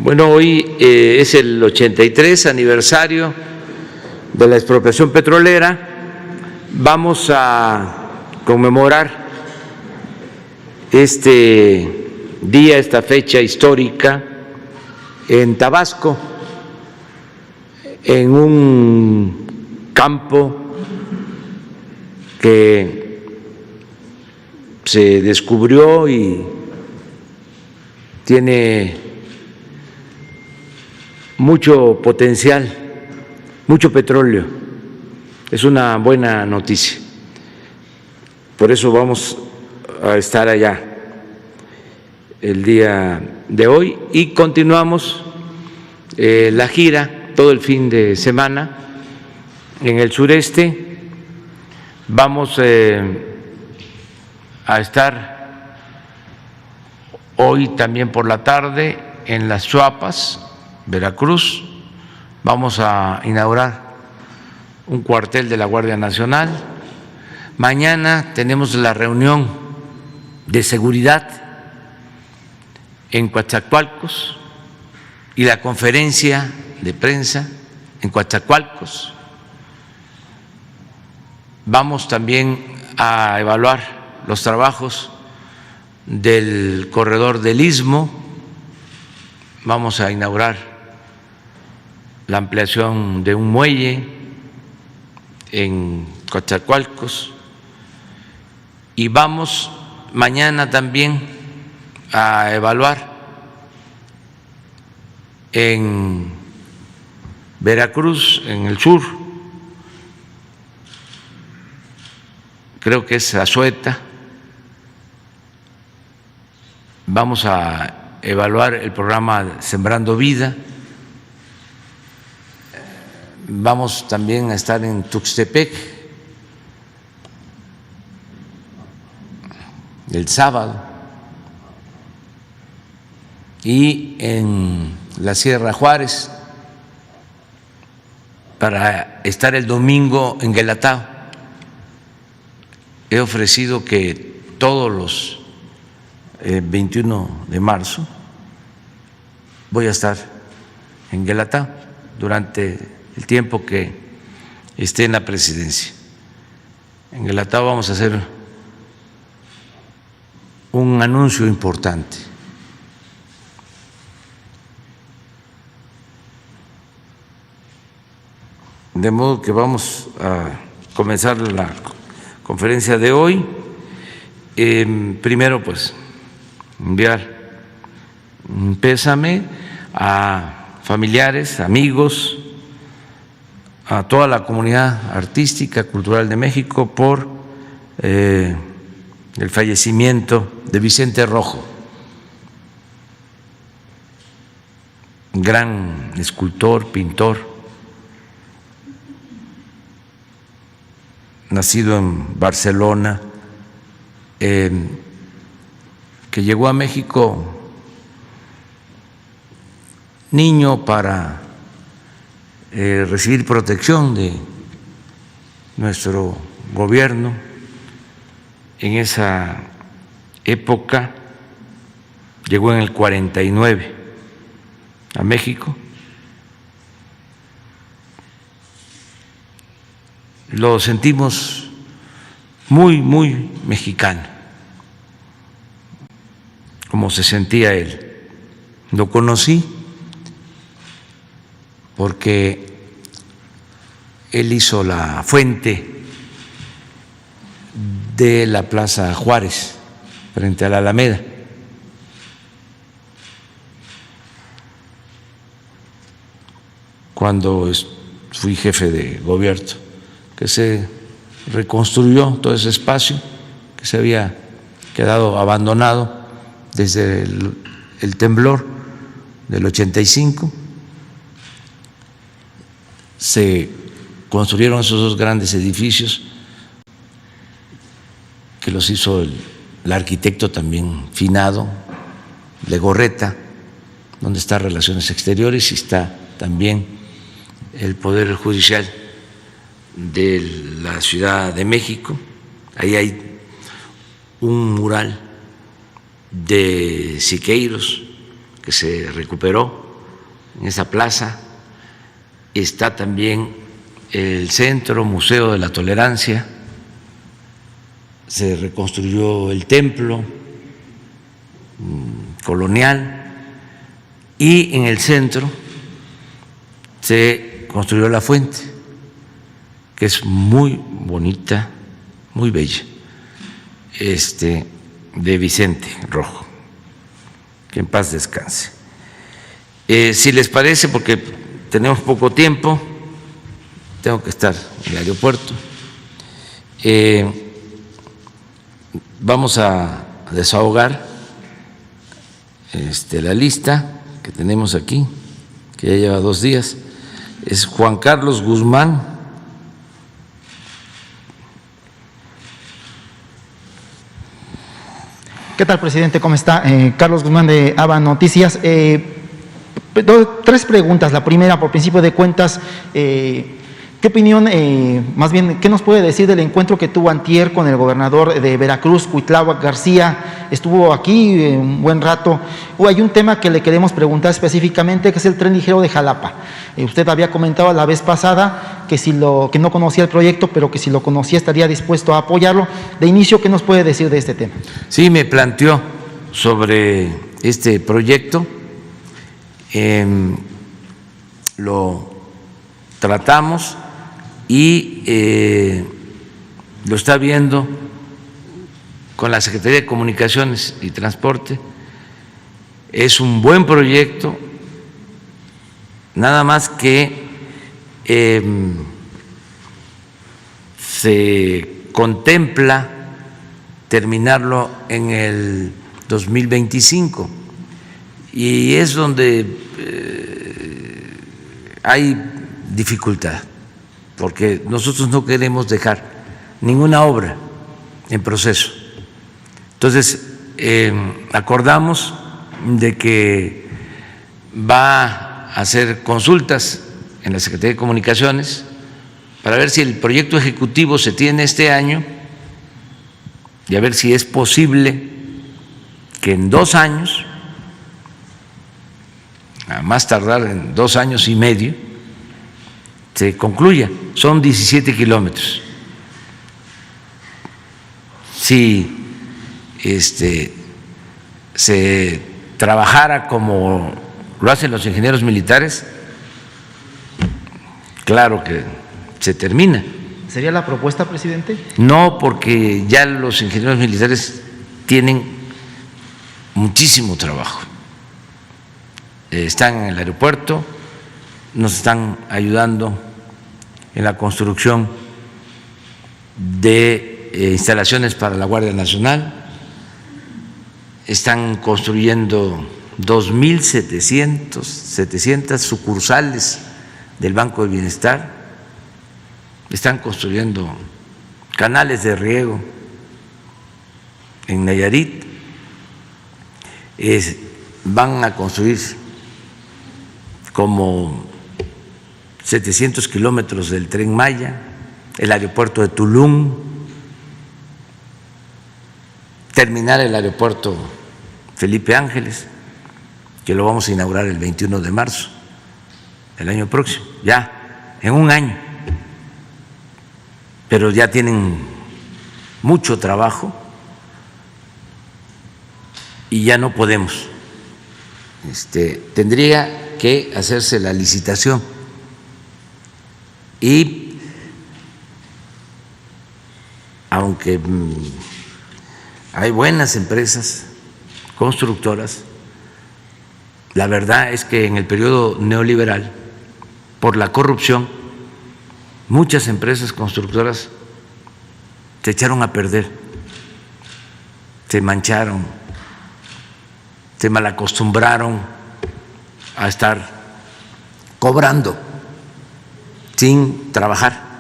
Bueno, hoy es el 83 aniversario de la expropiación petrolera. Vamos a conmemorar este día, esta fecha histórica en Tabasco, en un campo que se descubrió y tiene mucho potencial, mucho petróleo. Es una buena noticia. Por eso vamos a estar allá el día de hoy y continuamos la gira todo el fin de semana en el sureste. Vamos a estar hoy también por la tarde en Las Chuapas, Veracruz. Vamos a inaugurar un cuartel de la Guardia Nacional. Mañana tenemos la reunión de seguridad en Coatzacoalcos y la conferencia de prensa en Coatzacoalcos. Vamos también a evaluar los trabajos del corredor del Istmo. Vamos a inaugurar la ampliación de un muelle en Coatzacoalcos y vamos mañana también a evaluar en Veracruz, en el sur, creo que es Azueta. Vamos a evaluar el programa Sembrando Vida. Vamos también a estar en Tuxtepec el sábado y en la Sierra Juárez para estar el domingo en Guelatao. He ofrecido que todos los 21 de marzo voy a estar en Guelatao durante el tiempo que esté en la presidencia. En Guelatao vamos a hacer un anuncio importante. De modo que vamos a comenzar la conferencia de hoy. Primero, pues, enviar un pésame a familiares, amigos, a toda la comunidad artística, cultural de México por el fallecimiento de Vicente Rojo, gran escultor, pintor, nacido en Barcelona, que llegó a México niño para recibir protección de nuestro gobierno. En esa época llegó en el 49 a México. Lo sentimos muy, muy mexicano, como se sentía él. Lo conocí porque él hizo la fuente de la Plaza Juárez frente a la Alameda. Cuando fui jefe de gobierno, que se reconstruyó todo ese espacio que se había quedado abandonado desde el temblor del 85. Se construyeron esos dos grandes edificios que los hizo el arquitecto también finado, Legorreta, donde está Relaciones Exteriores y está también el Poder Judicial de la Ciudad de México. Ahí hay un mural de Siqueiros que se recuperó en esa plaza. Está también el Centro Museo de la Tolerancia, se reconstruyó el templo colonial y en el centro se construyó la fuente, que es muy bonita, muy bella, de Vicente Rojo, que en paz descanse. Si les parece, porque tenemos poco tiempo, tengo que estar en el aeropuerto, vamos a desahogar la lista que tenemos aquí, que ya lleva 2 días. Es Juan Carlos Guzmán. ¿Qué tal, presidente? ¿Cómo está? Carlos Guzmán de ABA Noticias. 3 preguntas. La primera, por principio de cuentas, ¿qué opinión, más bien, qué nos puede decir del encuentro que tuvo antier con el gobernador de Veracruz, Cuitláhuac García? Estuvo aquí un buen rato. Hay un tema que le queremos preguntar específicamente, que es el tren ligero de Jalapa. Usted había comentado la vez pasada que no conocía el proyecto, pero que si lo conocía estaría dispuesto a apoyarlo. De inicio, ¿qué nos puede decir de este tema? Sí, me planteó sobre este proyecto. Lo tratamos y lo está viendo con la Secretaría de Comunicaciones y Transporte. Es un buen proyecto, nada más que se contempla terminarlo en el 2025 y es donde hay dificultad, porque nosotros no queremos dejar ninguna obra en proceso. Entonces, acordamos de que va a hacer consultas en la Secretaría de Comunicaciones para ver si el proyecto ejecutivo se tiene este año y a ver si es posible que en 2 años, a más tardar en 2 años y medio, se concluya. Son 17 kilómetros. Si se trabajara como lo hacen los ingenieros militares, claro que se termina. ¿Sería la propuesta, presidente? No, porque ya los ingenieros militares tienen muchísimo trabajo. Están en el aeropuerto, nos están ayudando en la construcción de instalaciones para la Guardia Nacional, están construyendo 2.700 sucursales del Banco del Bienestar, están construyendo canales de riego en Nayarit, van a construir como 700 kilómetros del Tren Maya, el aeropuerto de Tulum, terminar el aeropuerto Felipe Ángeles, que lo vamos a inaugurar el 21 de marzo del año próximo, ya en 1 año, pero ya tienen mucho trabajo y ya no podemos. Tendría que hacerse la licitación y aunque hay buenas empresas constructoras, la verdad es que en el periodo neoliberal, por la corrupción, muchas empresas constructoras se echaron a perder, se mancharon, se malacostumbraron a estar cobrando sin trabajar.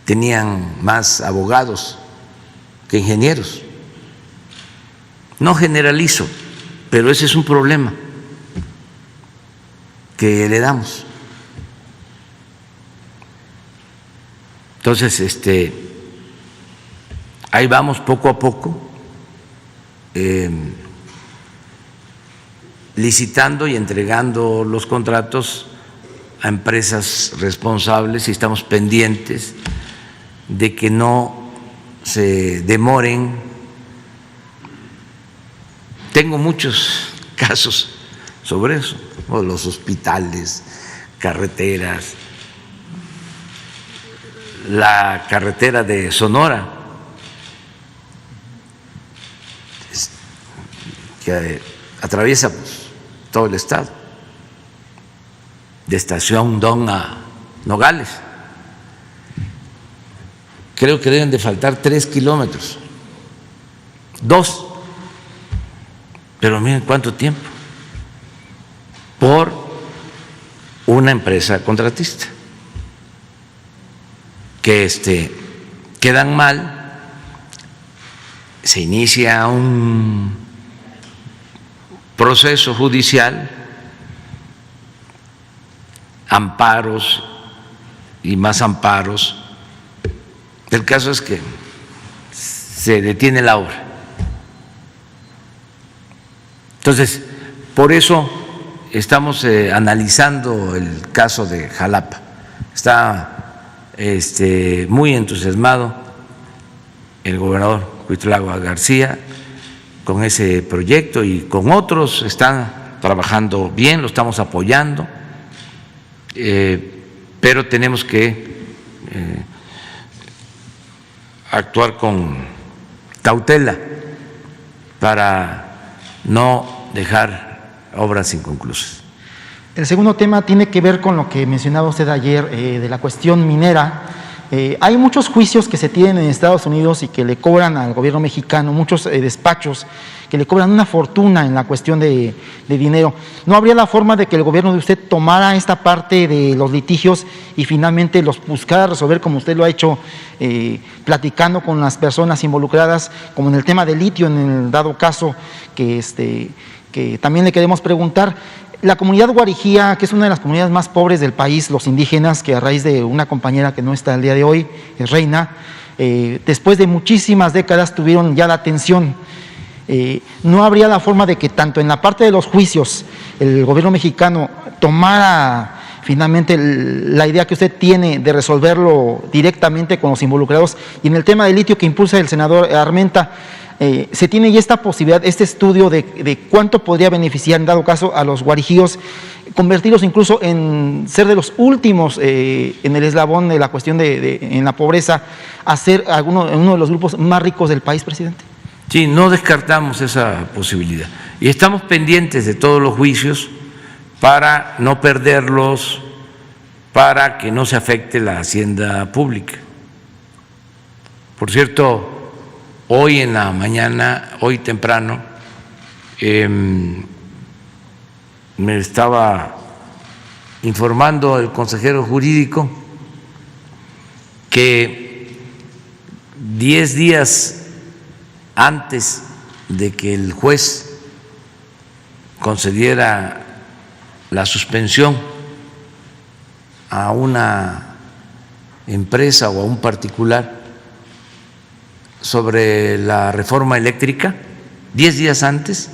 Tenían más abogados que ingenieros. No generalizo, pero ese es un problema que heredamos. Entonces, ahí vamos poco a poco. licitando y entregando los contratos a empresas responsables y estamos pendientes de que no se demoren. Tengo muchos casos sobre eso, los hospitales, carreteras, la carretera de Sonora, que atraviesa todo el estado, de Estación Don a Nogales. Creo que deben de faltar 3 kilómetros, 2, pero miren cuánto tiempo, por una empresa contratista, que quedan mal, se inicia un proceso judicial, amparos y más amparos. El caso es que se detiene la obra. Entonces, por eso estamos analizando el caso de Jalapa. Está muy entusiasmado el gobernador Cuitlagua García con ese proyecto y con otros. Están trabajando bien, lo estamos apoyando, pero tenemos que actuar con cautela para no dejar obras inconclusas. El segundo tema tiene que ver con lo que mencionaba usted ayer de la cuestión minera. Hay muchos juicios que se tienen en Estados Unidos y que le cobran al gobierno mexicano, muchos despachos que le cobran una fortuna en la cuestión de dinero. ¿No habría la forma de que el gobierno de usted tomara esta parte de los litigios y finalmente los buscara resolver, como usted lo ha hecho, platicando con las personas involucradas, como en el tema del litio, en el dado caso que también le queremos preguntar? La comunidad guarijí, que es una de las comunidades más pobres del país, los indígenas, que a raíz de una compañera que no está el día de hoy, es Reina, después de muchísimas décadas tuvieron ya la atención. ¿No habría la forma de que tanto en la parte de los juicios el gobierno mexicano tomara finalmente la idea que usted tiene de resolverlo directamente con los involucrados, y en el tema del litio que impulsa el senador Armenta, se tiene ya esta posibilidad, este estudio de cuánto podría beneficiar en dado caso a los guarijíos, convertirlos incluso en ser de los últimos en el eslabón de la cuestión en la pobreza, a ser uno de los grupos más ricos del país, presidente? Sí, no descartamos esa posibilidad y estamos pendientes de todos los juicios para no perderlos, para que no se afecte la hacienda pública. Por cierto, hoy en la mañana, hoy temprano, me estaba informando el consejero jurídico que 10 días antes de que el juez concediera la suspensión a una empresa o a un particular sobre la reforma eléctrica, 10 días antes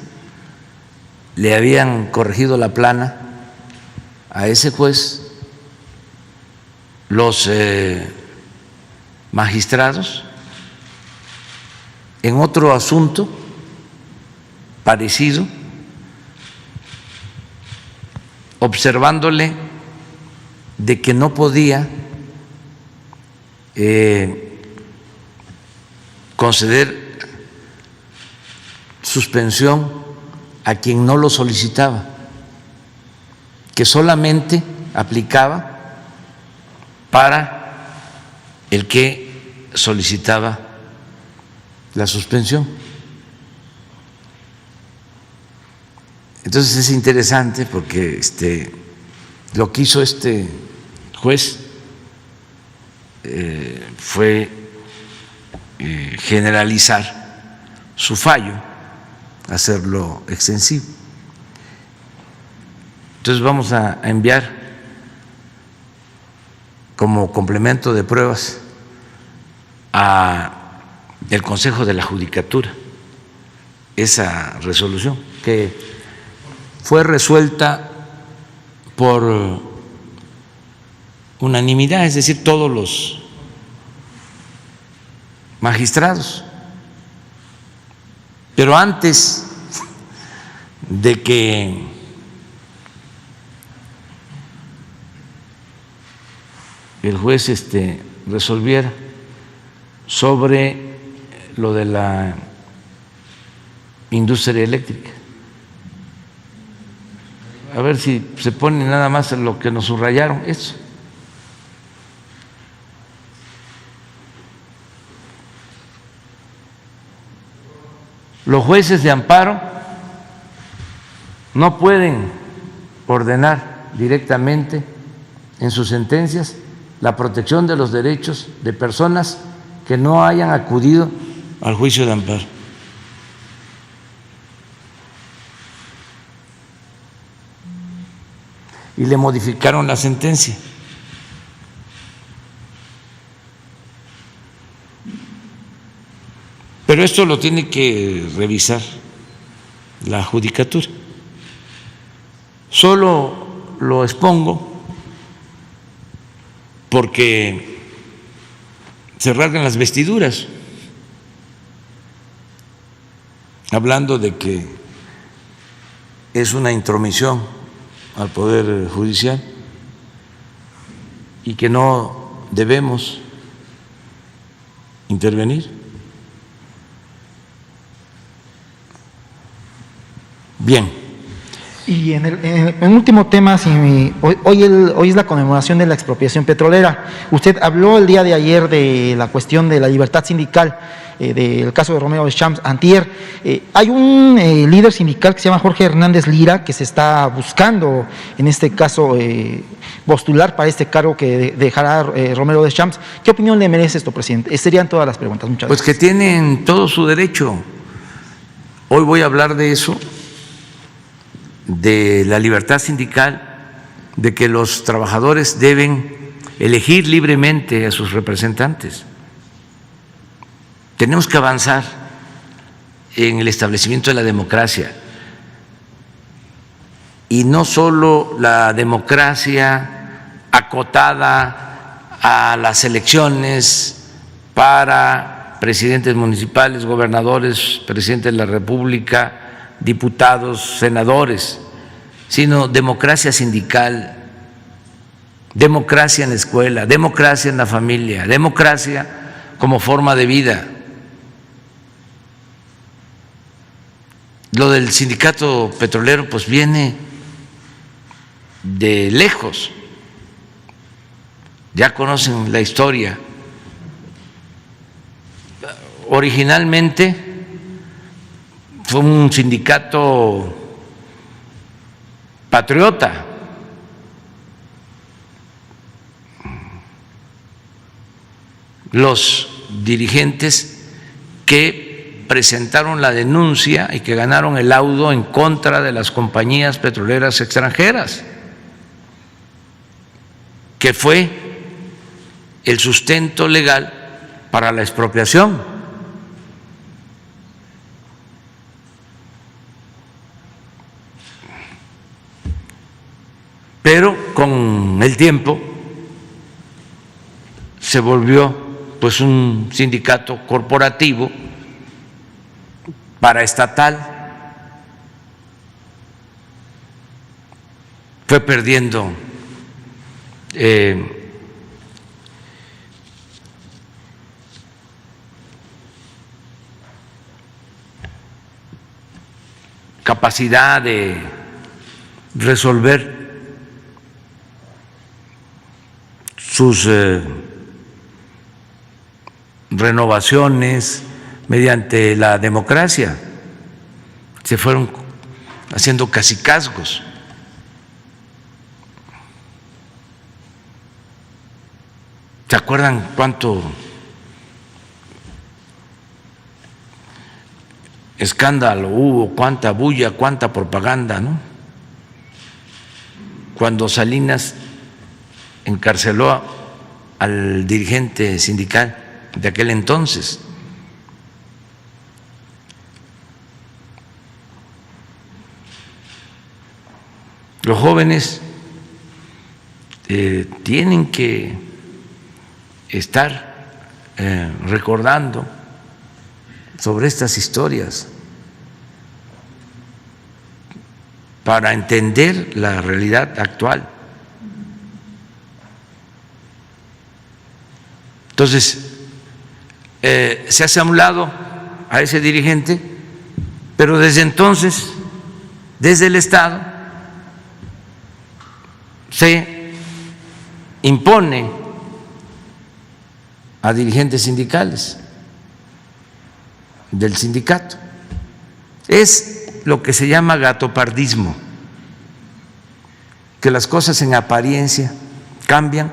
le habían corregido la plana a ese juez los magistrados en otro asunto parecido, observándole de que no podía conceder suspensión a quien no lo solicitaba, que solamente aplicaba para el que solicitaba la suspensión. Entonces es interesante porque lo que hizo este juez fue generalizar su fallo, hacerlo extensivo. Entonces vamos a enviar como complemento de pruebas al Consejo de la Judicatura esa resolución que fue resuelta por unanimidad, es decir, todos los magistrados. Pero antes de que el juez resolviera sobre lo de la industria eléctrica, a ver si se pone nada más lo que nos subrayaron, eso. Los jueces de amparo no pueden ordenar directamente en sus sentencias la protección de los derechos de personas que no hayan acudido al juicio de amparo. Y le modificaron la sentencia. Pero esto lo tiene que revisar la judicatura. Solo lo expongo porque se rasgan las vestiduras hablando de que es una intromisión al Poder Judicial y que no debemos intervenir. Bien. Y en el último tema, hoy es la conmemoración de la expropiación petrolera. Usted habló el día de ayer de la cuestión de la libertad sindical, del caso de Romero Deschamps antier. Hay un líder sindical que se llama Jorge Hernández Lira, que se está buscando, en este caso, postular para este cargo que dejará Romero Deschamps. ¿Qué opinión le merece esto, presidente? Serían todas las preguntas. Muchas gracias. Pues que tienen todo su derecho. Hoy voy a hablar de eso, de la libertad sindical, de que los trabajadores deben elegir libremente a sus representantes. Tenemos que avanzar en el establecimiento de la democracia, y no solo la democracia acotada a las elecciones para presidentes municipales, gobernadores, presidentes de la República, diputados, senadores, sino democracia sindical, democracia en la escuela, democracia en la familia, democracia como forma de vida. Lo del sindicato petrolero pues viene de lejos, ya conocen la historia. Originalmente fue un sindicato patriota, los dirigentes que presentaron la denuncia y que ganaron el laudo en contra de las compañías petroleras extranjeras, que fue el sustento legal para la expropiación. Pero con el tiempo se volvió pues un sindicato corporativo paraestatal, fue perdiendo capacidad de resolver sus renovaciones mediante la democracia. Se fueron haciendo cacicazgos. ¿Se acuerdan cuánto escándalo hubo, cuánta bulla, cuánta propaganda, ¿no? Cuando Salinas encarceló al dirigente sindical de aquel entonces. los jóvenes tienen que estar recordando sobre estas historias para entender la realidad actual. Entonces, se hace a un lado a ese dirigente, pero desde entonces, desde el Estado, se impone a dirigentes sindicales del sindicato. Es lo que se llama gatopardismo, que las cosas en apariencia cambian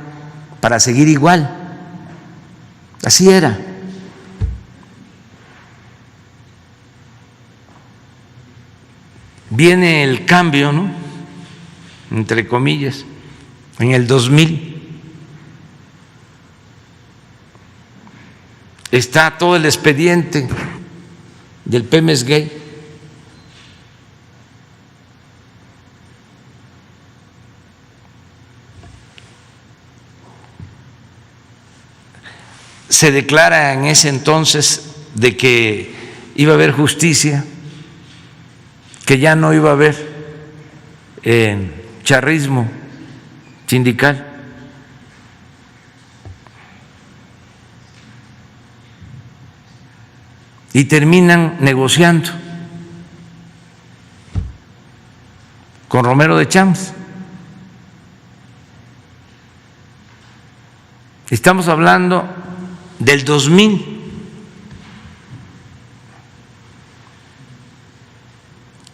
para seguir igual. Así era. Viene el cambio, ¿no?, entre comillas, en el 2000. Está todo el expediente del Pemex Gay. Se declara en ese entonces de que iba a haber justicia, que ya no iba a haber charrismo sindical. Y terminan negociando con Romero de Champs. Estamos hablando del 2000.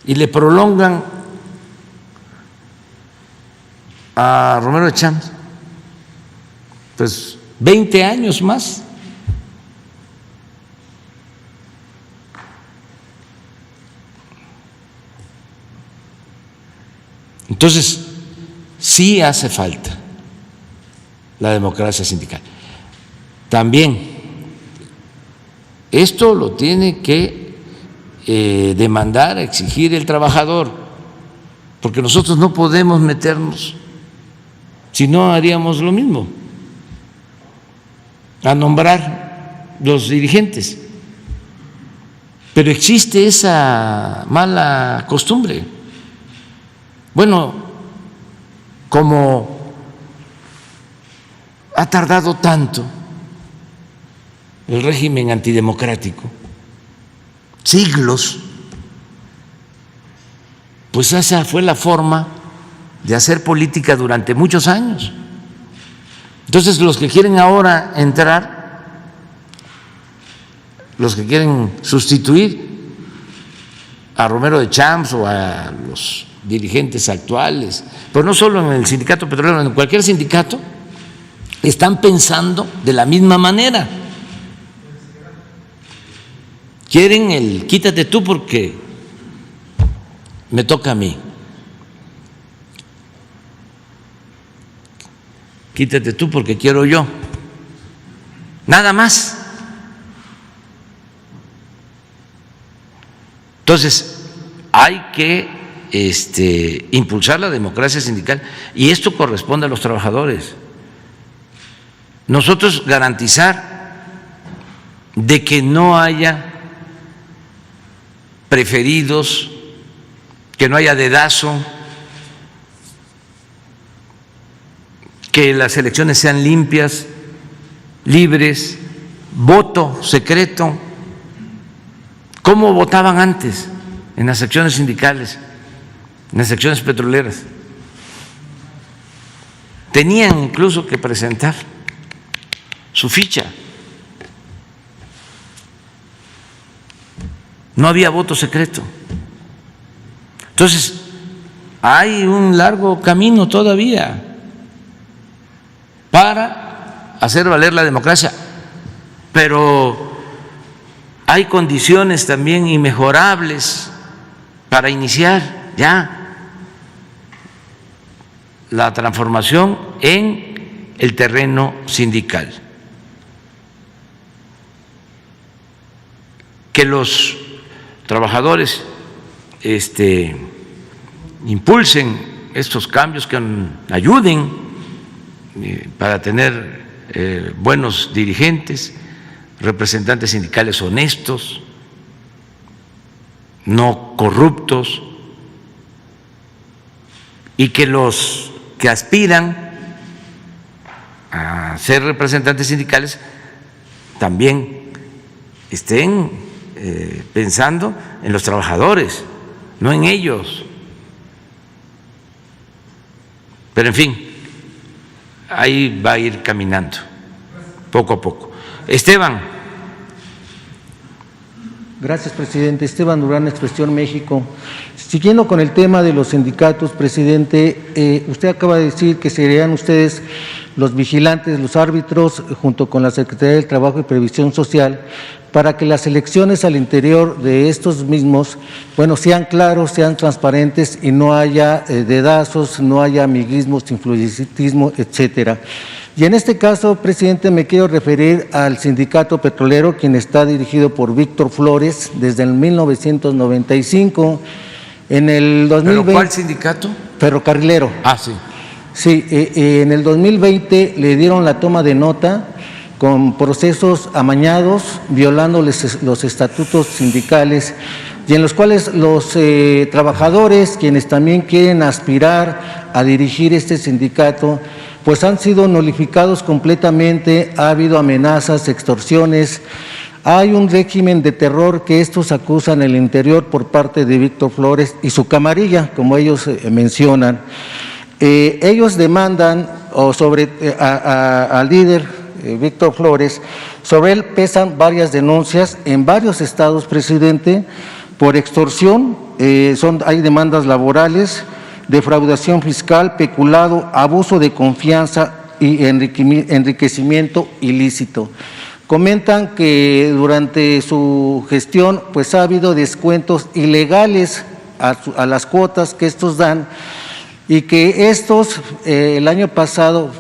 Y le prolongan a Romero de Champs pues 20 años más. Entonces, sí hace falta la democracia sindical. También, esto lo tiene que demandar, exigir el trabajador, porque nosotros no podemos meternos, si no haríamos lo mismo, a nombrar los dirigentes. Pero existe esa mala costumbre. Bueno, como ha tardado tanto el régimen antidemocrático, siglos, pues esa fue la forma de hacer política durante muchos años. Entonces, los que quieren ahora entrar, los que quieren sustituir a Romero de Champs o a los dirigentes actuales, pero no solo en el sindicato petrolero, en cualquier sindicato, están pensando de la misma manera. Quieren el quítate tú porque me toca a mí. Quítate tú porque quiero yo. Nada más. Entonces, hay que impulsar la democracia sindical y esto corresponde a los trabajadores. Nosotros garantizar de que no haya preferidos, que no haya dedazo, que las elecciones sean limpias, libres, voto secreto. ¿Cómo votaban antes en las secciones sindicales, en las secciones petroleras? Tenían incluso que presentar su ficha. No había voto secreto. Entonces, hay un largo camino todavía para hacer valer la democracia, pero hay condiciones también inmejorables para iniciar ya la transformación en el terreno sindical. Que los trabajadores impulsen estos cambios que ayuden para tener buenos dirigentes, representantes sindicales honestos, no corruptos, y que los que aspiran a ser representantes sindicales también estén pensando en los trabajadores, no en ellos. Pero en fin, ahí va a ir caminando, poco a poco. Esteban. Gracias, presidente. Esteban Durán, Expresión México. Siguiendo con el tema de los sindicatos, presidente, usted acaba de decir que serían ustedes los vigilantes, los árbitros, junto con la Secretaría del Trabajo y Previsión Social, para que las elecciones al interior de estos mismos, bueno, sean claros, sean transparentes y no haya dedazos, no haya amiguismos, influyentismo, etcétera. Y en este caso, presidente, me quiero referir al sindicato petrolero, quien está dirigido por Víctor Flores desde el 1995. En el 2020, ¿Pero cuál sindicato? Ferrocarrilero. Ah, sí. Sí, en el 2020 le dieron la toma de nota con procesos amañados, violando los estatutos sindicales, y en los cuales los trabajadores, quienes también quieren aspirar a dirigir este sindicato, pues han sido nulificados completamente. Ha habido amenazas, extorsiones. Hay un régimen de terror que estos acusan en el interior por parte de Víctor Flores y su camarilla, como ellos mencionan. Ellos demandan al líder Víctor Flores. Sobre él pesan varias denuncias en varios estados, presidente, por extorsión. Hay demandas laborales, defraudación fiscal, peculado, abuso de confianza y enriquecimiento ilícito. Comentan que durante su gestión pues ha habido descuentos ilegales a las cuotas que estos dan, y que estos el año pasado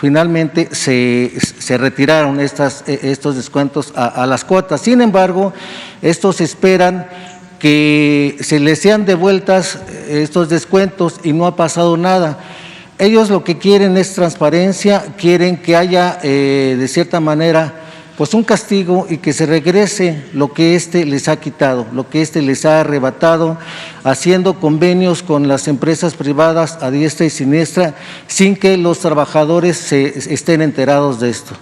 finalmente se retiraron estos descuentos a las cuotas. Sin embargo, estos esperan que se les sean devueltas estos descuentos y no ha pasado nada. Ellos lo que quieren es transparencia, quieren que haya de cierta manera pues un castigo y que se regrese lo que les ha quitado, lo que les ha arrebatado, haciendo convenios con las empresas privadas a diestra y siniestra sin que los trabajadores estén enterados de esto.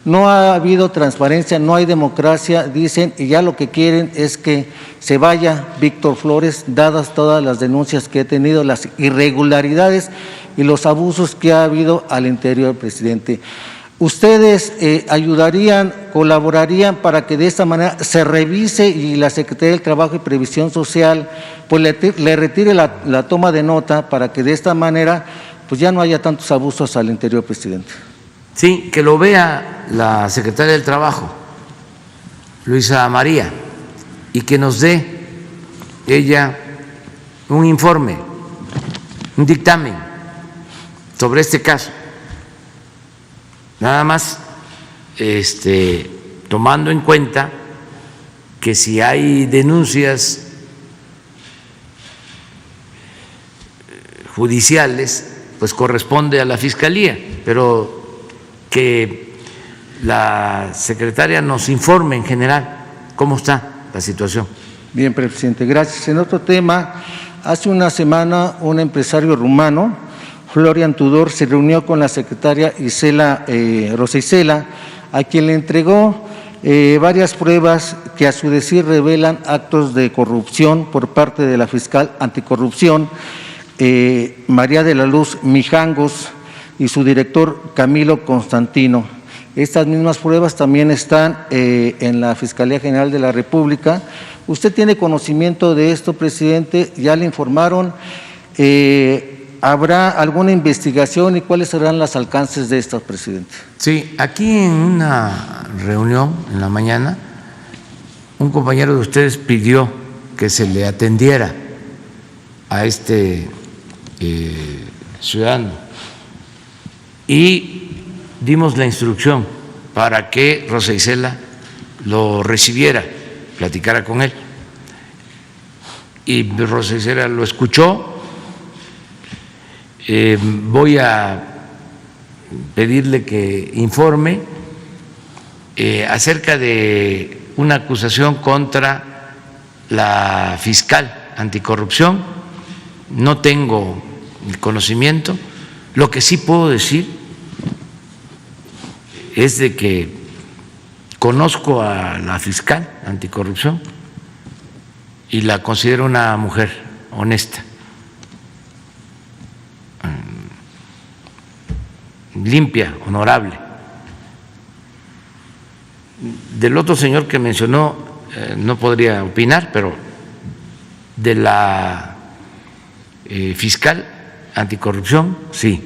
No ha habido transparencia, no hay democracia, dicen, y ya lo que quieren es que se vaya Víctor Flores, dadas todas las denuncias que ha tenido, las irregularidades y los abusos que ha habido al interior, presidente. ¿Ustedes ayudarían, colaborarían para que de esta manera se revise y la Secretaría del Trabajo y Previsión Social pues le retire la toma de nota para que de esta manera pues ya no haya tantos abusos al interior, presidente? Sí, que lo vea la Secretaria del Trabajo, Luisa María, y que nos dé ella un informe, un dictamen sobre este caso. Nada más tomando en cuenta que si hay denuncias judiciales, pues corresponde a la Fiscalía, pero que la secretaria nos informe en general cómo está la situación. Bien, presidente, gracias. En otro tema, hace una semana un empresario rumano, Florian Tudor, se reunió con la secretaria Rosa Isela, a quien le entregó varias pruebas que a su decir revelan actos de corrupción por parte de la fiscal anticorrupción, María de la Luz Mijangos, y su director Camilo Constantino. Estas mismas pruebas también están en la Fiscalía General de la República. ¿Usted tiene conocimiento de esto, presidente? ¿Ya le informaron? ¿Habrá alguna investigación y cuáles serán los alcances de estas, presidente? Sí, aquí en una reunión en la mañana, un compañero de ustedes pidió que se le atendiera a este ciudadano y dimos la instrucción para que Rosa Isela lo recibiera, platicara con él. Y Rosa Isela lo escuchó Voy a pedirle que informe acerca de una acusación contra la fiscal anticorrupción. No tengo el conocimiento. Lo que sí puedo decir es de que conozco a la fiscal anticorrupción y la considero una mujer honesta, limpia, honorable. Del otro señor que mencionó no podría opinar, pero de la fiscal anticorrupción sí,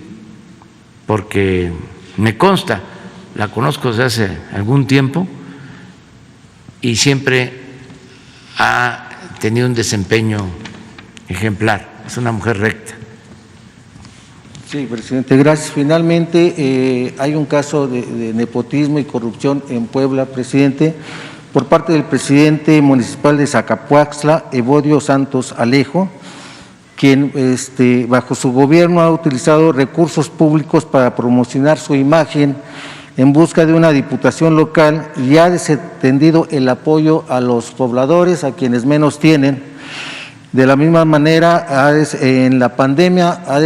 porque me consta, la conozco desde hace algún tiempo y siempre ha tenido un desempeño ejemplar, es una mujer recta. Sí, presidente, gracias. Finalmente, hay un caso de nepotismo y corrupción en Puebla, presidente, por parte del presidente municipal de Zacapuaxtla, Evodio Santos Alejo, quien bajo su gobierno ha utilizado recursos públicos para promocionar su imagen en busca de una diputación local y ha desatendido el apoyo a los pobladores, a quienes menos tienen. De la misma manera, en la pandemia ha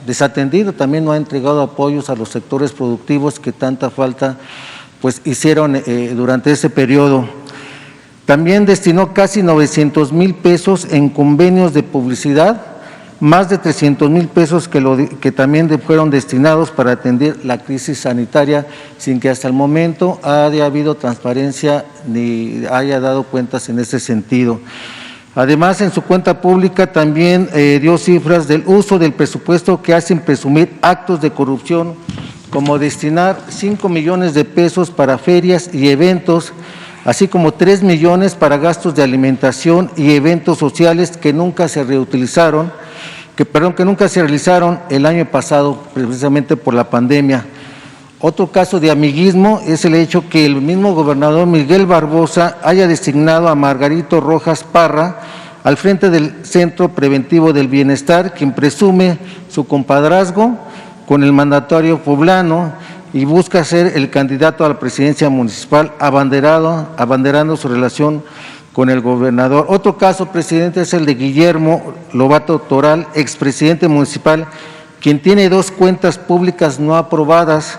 desatendido, también no ha entregado apoyos a los sectores productivos que tanta falta pues hicieron durante ese periodo. También destinó casi 900,000 pesos en convenios de publicidad, más de 300,000 pesos que también fueron destinados para atender la crisis sanitaria, sin que hasta el momento haya habido transparencia ni haya dado cuentas en ese sentido. Además, en su cuenta pública también dio cifras del uso del presupuesto que hacen presumir actos de corrupción, como destinar 5 millones de pesos para ferias y eventos, así como 3 millones para gastos de alimentación y eventos sociales que nunca se realizaron el año pasado, precisamente por la pandemia. Otro caso de amiguismo es el hecho que el mismo gobernador Miguel Barbosa haya designado a Margarito Rojas Parra al frente del Centro Preventivo del Bienestar, quien presume su compadrazgo con el mandatario poblano y busca ser el candidato a la presidencia municipal, abanderando su relación con el gobernador. Otro caso, presidente, es el de Guillermo Lobato Toral, expresidente municipal, quien tiene 2 cuentas públicas no aprobadas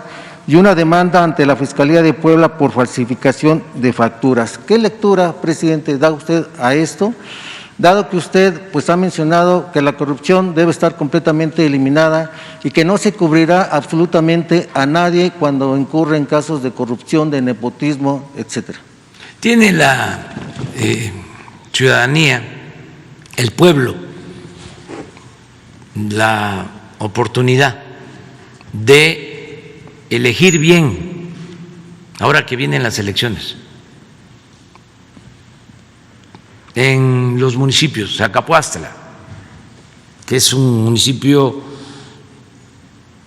y una demanda ante la Fiscalía de Puebla por falsificación de facturas. ¿Qué lectura, presidente, da usted a esto? Dado que usted pues ha mencionado que la corrupción debe estar completamente eliminada y que no se cubrirá absolutamente a nadie cuando incurre en casos de corrupción, de nepotismo, etcétera. Tiene la ciudadanía, el pueblo, la oportunidad de elegir bien ahora que vienen las elecciones. En los municipios, Zacapuaxtla, que es un municipio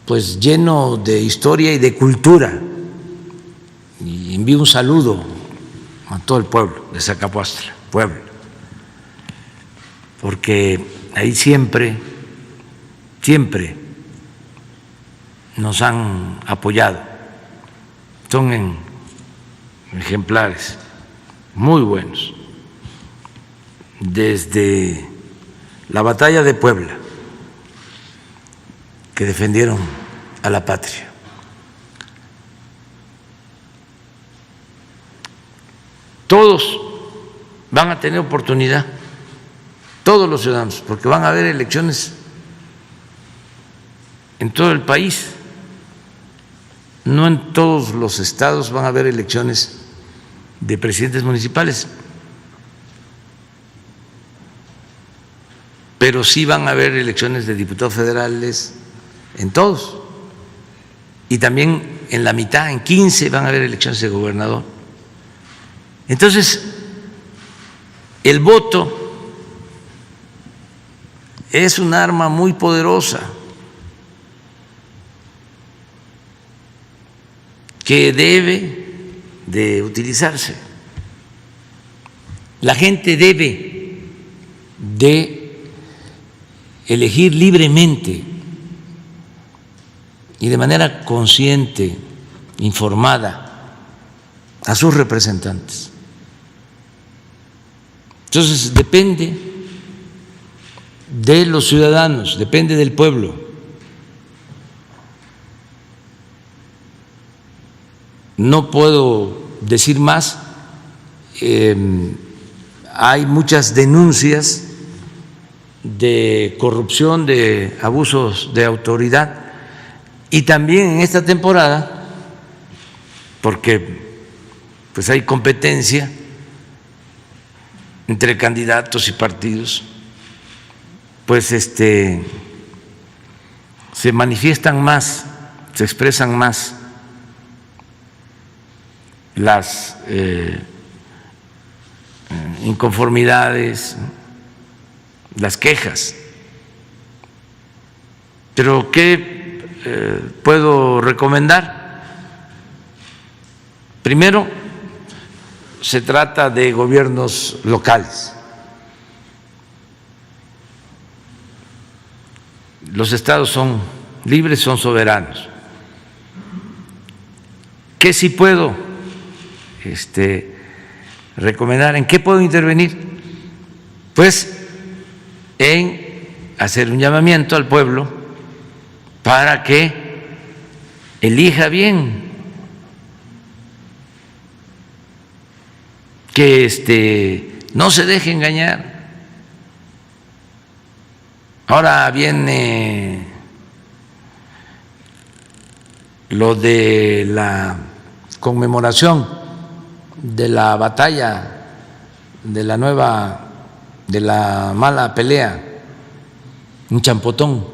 pues lleno de historia y de cultura, y envío un saludo a todo el pueblo de Zacapuaxtla, pueblo, porque ahí siempre nos han apoyado, son ejemplares muy buenos. Desde la batalla de Puebla, que defendieron a la patria, todos van a tener oportunidad, todos los ciudadanos, porque van a haber elecciones en todo el país, no en todos los estados van a haber elecciones de presidentes municipales, pero sí van a haber elecciones de diputados federales en todos, y también en la mitad, en 15, van a haber elecciones de gobernador. Entonces, el voto es un arma muy poderosa que debe de utilizarse. La gente debe de elegir libremente y de manera consciente, informada, a sus representantes. Entonces depende de los ciudadanos, depende del pueblo. No puedo decir más. Hay muchas denuncias de corrupción, de abusos de autoridad, y también en esta temporada, porque pues hay competencia entre candidatos y partidos, pues se manifiestan más, se expresan más las inconformidades, las quejas. Pero ¿qué puedo recomendar? Primero, se trata de gobiernos locales. Los estados son libres, son soberanos. ¿Qué sí puedo recomendar? ¿En qué puedo intervenir? Pues en hacer un llamamiento al pueblo para que elija bien, que no se deje engañar. Ahora viene lo de la conmemoración de la batalla de la mala pelea en Champotón,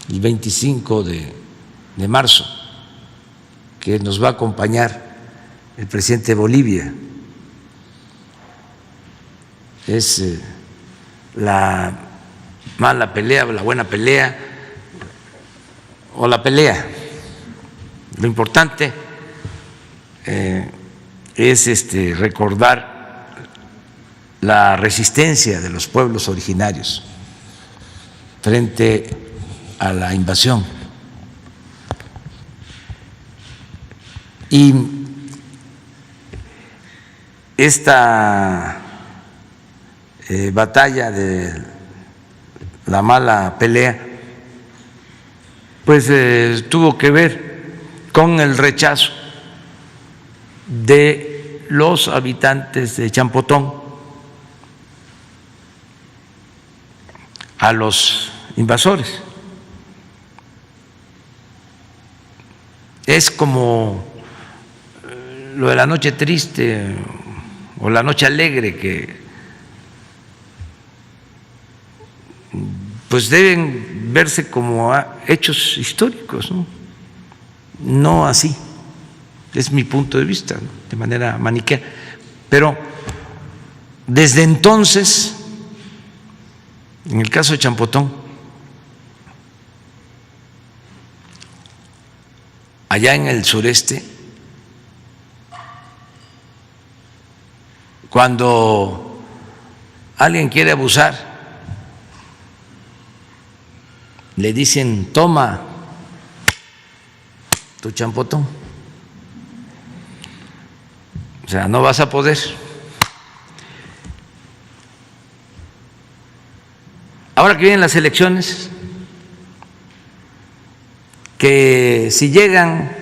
el 25 de marzo, que nos va a acompañar el presidente de Bolivia. Es la mala pelea, la buena pelea o la pelea. Lo importante es recordar la resistencia de los pueblos originarios frente a la invasión. Y esta batalla de la mala pelea pues tuvo que ver con el rechazo de los habitantes de Champotón a los invasores. Es como lo de la noche triste o la noche alegre, que pues deben verse como hechos históricos, no así. Es mi punto de vista, ¿no?, de manera maniquea. Pero desde entonces, en el caso de Champotón, allá en el sureste, cuando alguien quiere abusar, le dicen: toma tu champotón. O sea, no vas a poder. Ahora que vienen las elecciones, que si llegan,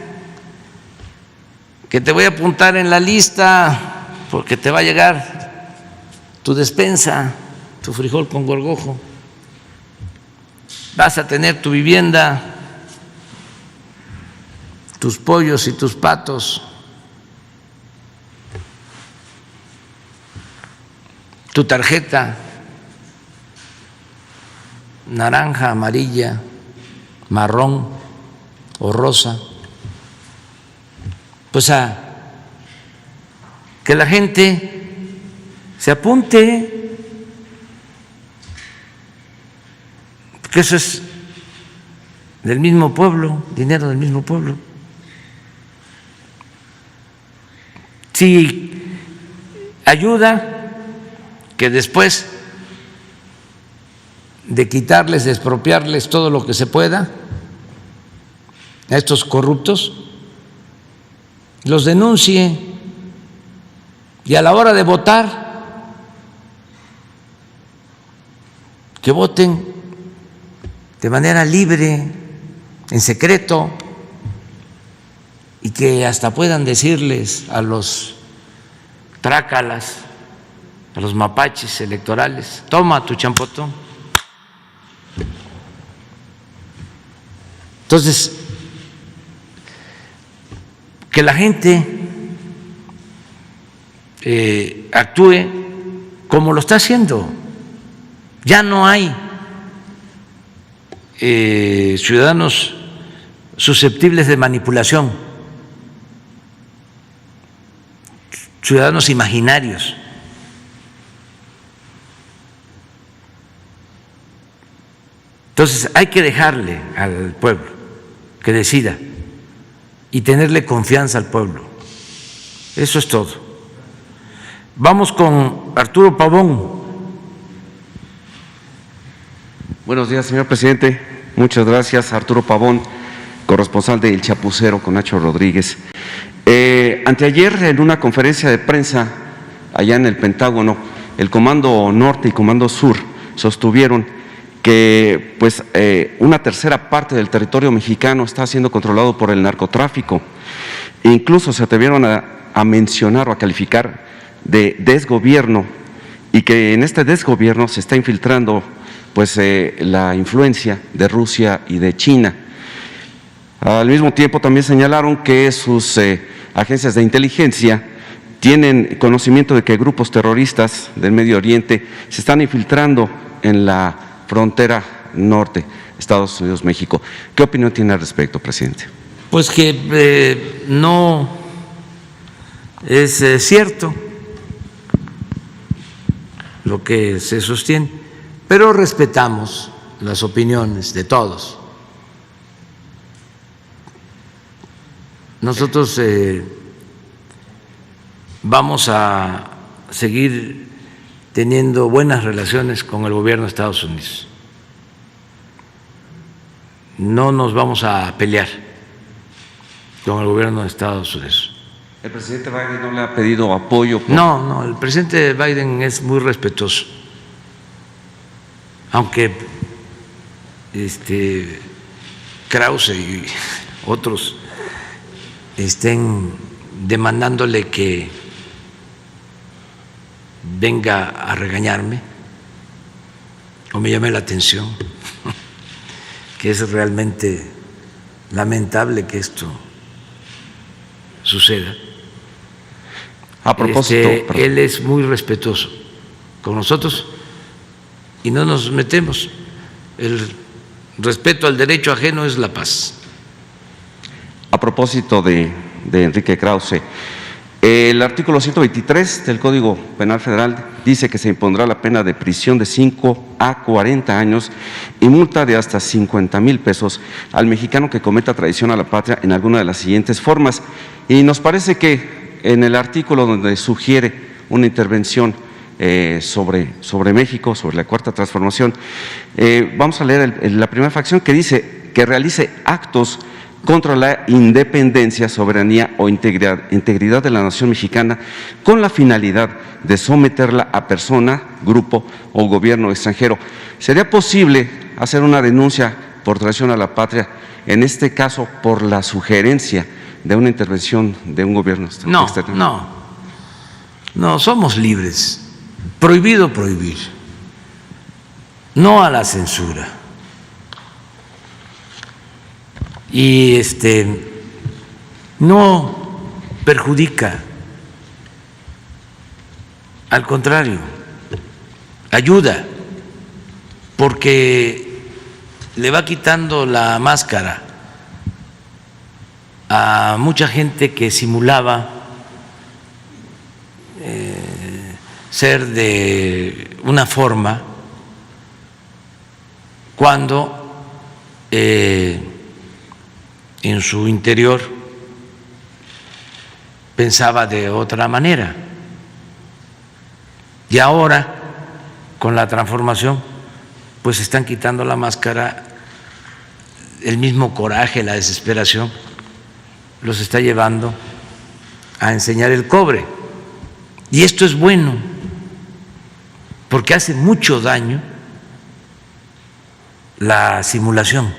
que te voy a apuntar en la lista porque te va a llegar tu despensa, tu frijol con gorgojo, vas a tener tu vivienda, tus pollos y tus patos, tu tarjeta naranja, amarilla, marrón o rosa, pues a que la gente se apunte, porque eso es del mismo pueblo, dinero del mismo pueblo. Si ayuda, que después de quitarles, de expropiarles todo lo que se pueda a estos corruptos, los denuncie y a la hora de votar, que voten de manera libre, en secreto, y que hasta puedan decirles a los trácalas, a los mapaches electorales: toma tu champotón. Entonces, que la gente actúe como lo está haciendo. Ya no hay ciudadanos susceptibles de manipulación, ciudadanos imaginarios. Entonces hay que dejarle al pueblo que decida y tenerle confianza al pueblo. Eso es todo. Vamos con Arturo Pavón. Buenos días, señor presidente. Muchas gracias. Arturo Pavón, corresponsal de El Chapucero con Nacho Rodríguez. Anteayer, en una conferencia de prensa allá en el Pentágono, el Comando Norte y Comando Sur sostuvieron que una tercera parte del territorio mexicano está siendo controlado por el narcotráfico. E incluso se atrevieron a mencionar o a calificar de desgobierno, y que en este desgobierno se está infiltrando la influencia de Rusia y de China. Al mismo tiempo también señalaron que sus agencias de inteligencia tienen conocimiento de que grupos terroristas del Medio Oriente se están infiltrando en la frontera norte, Estados Unidos, México. ¿Qué opinión tiene al respecto, presidente? Pues que no es cierto lo que se sostiene, pero respetamos las opiniones de todos. Nosotros vamos a seguir teniendo buenas relaciones con el gobierno de Estados Unidos. No nos vamos a pelear con el gobierno de Estados Unidos. ¿El presidente Biden no le ha pedido apoyo? No, el presidente Biden es muy respetuoso, aunque Krause y otros estén demandándole que venga a regañarme o me llame la atención, que es realmente lamentable que esto suceda. A propósito, él es muy respetuoso con nosotros y no nos metemos. El respeto al derecho ajeno es la paz. A propósito de Enrique Krause, el artículo 123 del Código Penal Federal dice que se impondrá la pena de prisión de 5 a 40 años y multa de hasta 50,000 pesos al mexicano que cometa traición a la patria en alguna de las siguientes formas. Y nos parece que en el artículo donde sugiere una intervención sobre México, sobre la Cuarta Transformación, vamos a leer la primera fracción que dice que realice actos contra la independencia, soberanía o integridad de la nación mexicana con la finalidad de someterla a persona, grupo o gobierno extranjero. ¿Sería posible hacer una denuncia por traición a la patria, en este caso por la sugerencia de una intervención de un gobierno extranjero? No, somos libres. Prohibido prohibir. No a la censura. Y no perjudica, al contrario, ayuda, porque le va quitando la máscara a mucha gente que simulaba ser de una forma cuando en su interior pensaba de otra manera. Y ahora, con la transformación, pues están quitando la máscara, el mismo coraje, la desesperación los está llevando a enseñar el cobre. Y esto es bueno, porque hace mucho daño la simulación.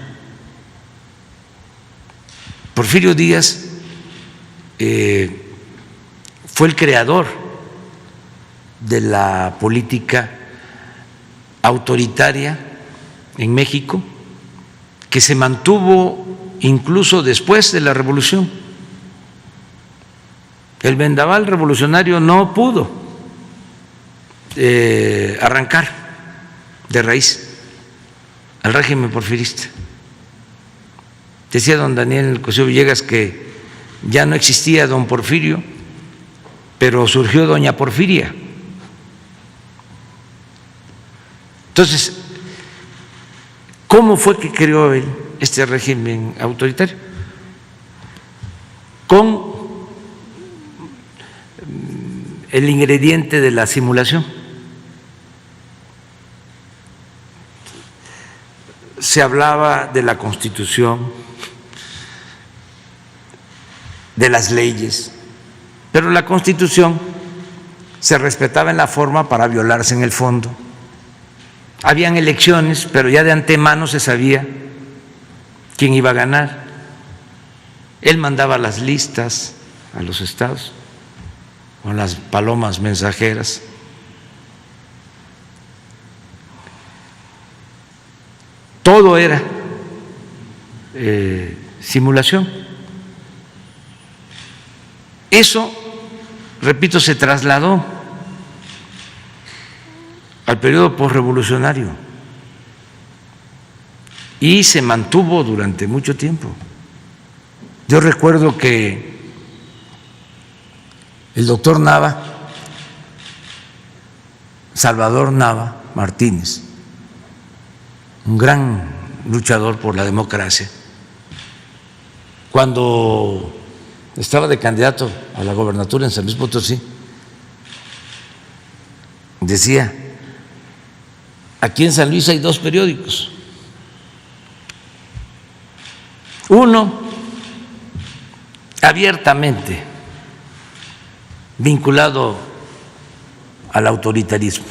Porfirio Díaz fue el creador de la política autoritaria en México, que se mantuvo incluso después de la revolución. El vendaval revolucionario no pudo arrancar de raíz al régimen porfirista. Decía don Daniel Cosío Villegas que ya no existía don Porfirio, pero surgió doña Porfiria. Entonces, ¿cómo fue que creó él este régimen autoritario? Con el ingrediente de la simulación. Se hablaba de la Constitución, de las leyes, pero la Constitución se respetaba en la forma para violarse en el fondo. Habían elecciones, pero ya de antemano se sabía quién iba a ganar. Él mandaba las listas a los estados con las palomas mensajeras. Todo era simulación. Eso, repito, se trasladó al periodo posrevolucionario y se mantuvo durante mucho tiempo. Yo recuerdo que el doctor Nava, Salvador Nava Martínez, un gran luchador por la democracia, cuando estaba de candidato a la gobernatura en San Luis Potosí, decía: aquí en San Luis hay dos periódicos, uno abiertamente vinculado al autoritarismo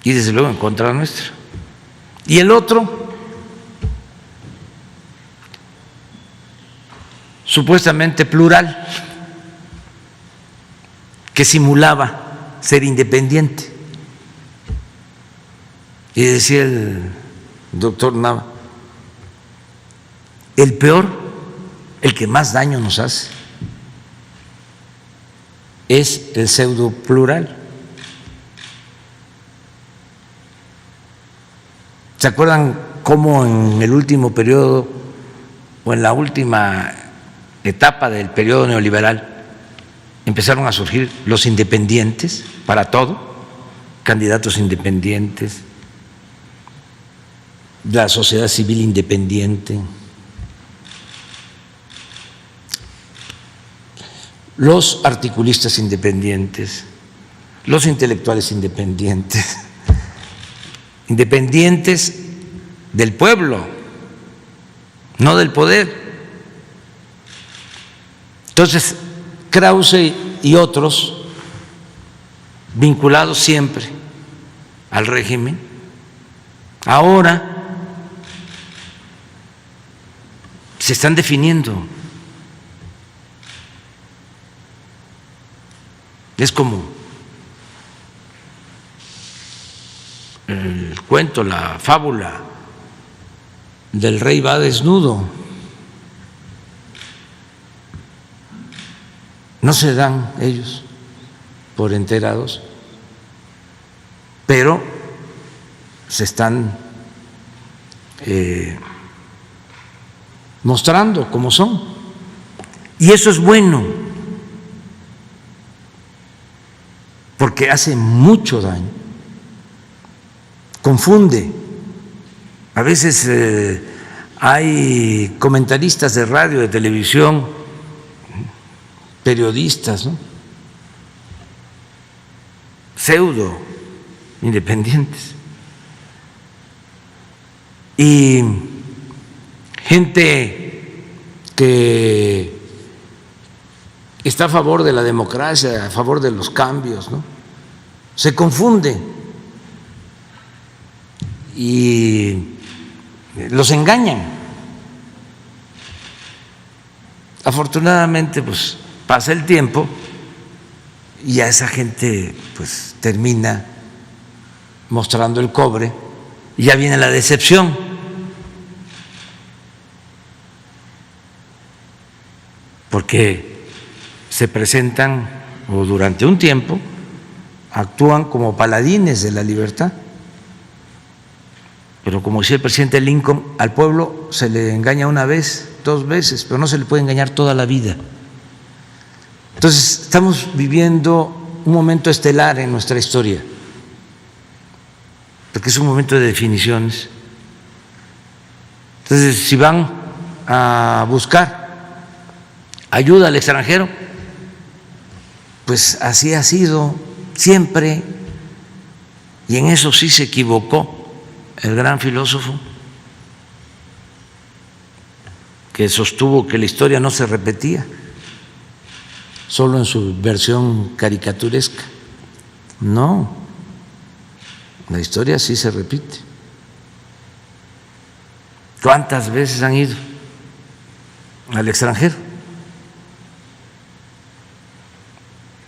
y desde luego en contra nuestra, y el otro supuestamente plural, que simulaba ser independiente. Y decía el doctor Nava: el peor, el que más daño nos hace, es el pseudo plural. ¿Se acuerdan cómo en el último periodo o en la última etapa del periodo neoliberal empezaron a surgir los independientes para todo, candidatos independientes, la sociedad civil independiente, los articulistas independientes, los intelectuales independientes, independientes del pueblo, no del poder? Entonces, Krause y otros, vinculados siempre al régimen, ahora se están definiendo. Es como el cuento, la fábula del rey va desnudo. No se dan ellos por enterados, pero se están mostrando como son. Y eso es bueno, porque hace mucho daño, confunde. A veces hay comentaristas de radio, de televisión, periodistas, ¿no?, pseudo independientes. Y gente que está a favor de la democracia, a favor de los cambios, ¿no? Se confunde y los engañan. Afortunadamente, pues pasa el tiempo y a esa gente pues termina mostrando el cobre y ya viene la decepción. Porque se presentan o durante un tiempo actúan como paladines de la libertad. Pero como decía el presidente Lincoln, al pueblo se le engaña una vez, 2 veces, pero no se le puede engañar toda la vida. Entonces estamos viviendo un momento estelar en nuestra historia, porque es un momento de definiciones. Entonces, si van a buscar ayuda al extranjero, pues así ha sido siempre, y en eso sí se equivocó el gran filósofo que sostuvo que la historia no se repetía, solo en su versión caricaturesca. No, la historia sí se repite. ¿Cuántas veces han ido al extranjero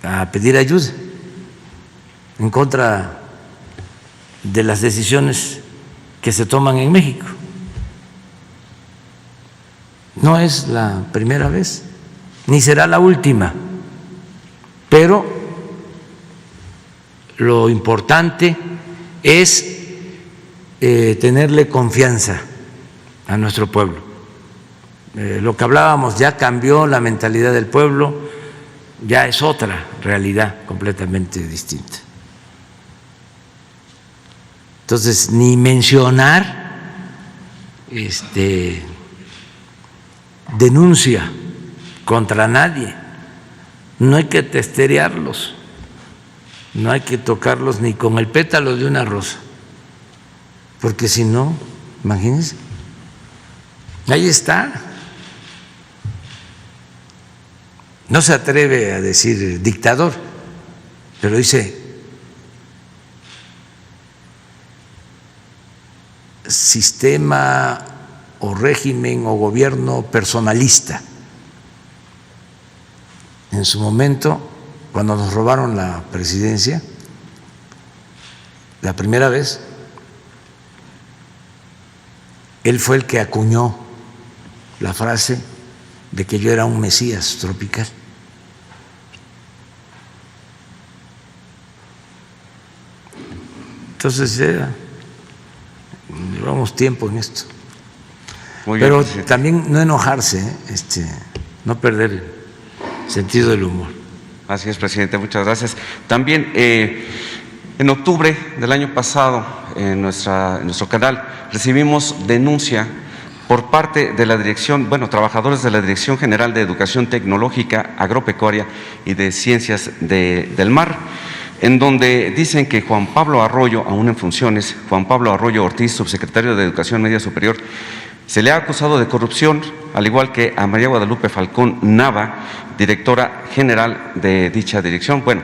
a pedir ayuda en contra de las decisiones que se toman en México? No es la primera vez, ni será la última, pero lo importante es tenerle confianza a nuestro pueblo. Lo que hablábamos, ya cambió la mentalidad del pueblo, ya es otra realidad completamente distinta. Entonces, ni mencionar denuncia contra nadie, no hay que testerearlos, no hay que tocarlos ni con el pétalo de una rosa, porque si no, imagínense, ahí está. No se atreve a decir dictador, pero dice sistema o régimen o gobierno personalista. En su momento, cuando nos robaron la presidencia, la primera vez, él fue el que acuñó la frase de que yo era un mesías tropical. Entonces ya llevamos tiempo en esto. Muy bien, pero presidente. también no enojarse, no perder el sentido del humor. Así es, presidente, muchas gracias. También en octubre del año pasado, en nuestro canal, recibimos denuncia por parte de la dirección, trabajadores de la Dirección General de Educación Tecnológica, Agropecuaria y de Ciencias del Mar, en donde dicen que Juan Pablo Arroyo, aún en funciones, Juan Pablo Arroyo Ortiz, subsecretario de Educación Media Superior, se le ha acusado de corrupción, al igual que a María Guadalupe Falcón Nava, directora general de dicha dirección. Bueno,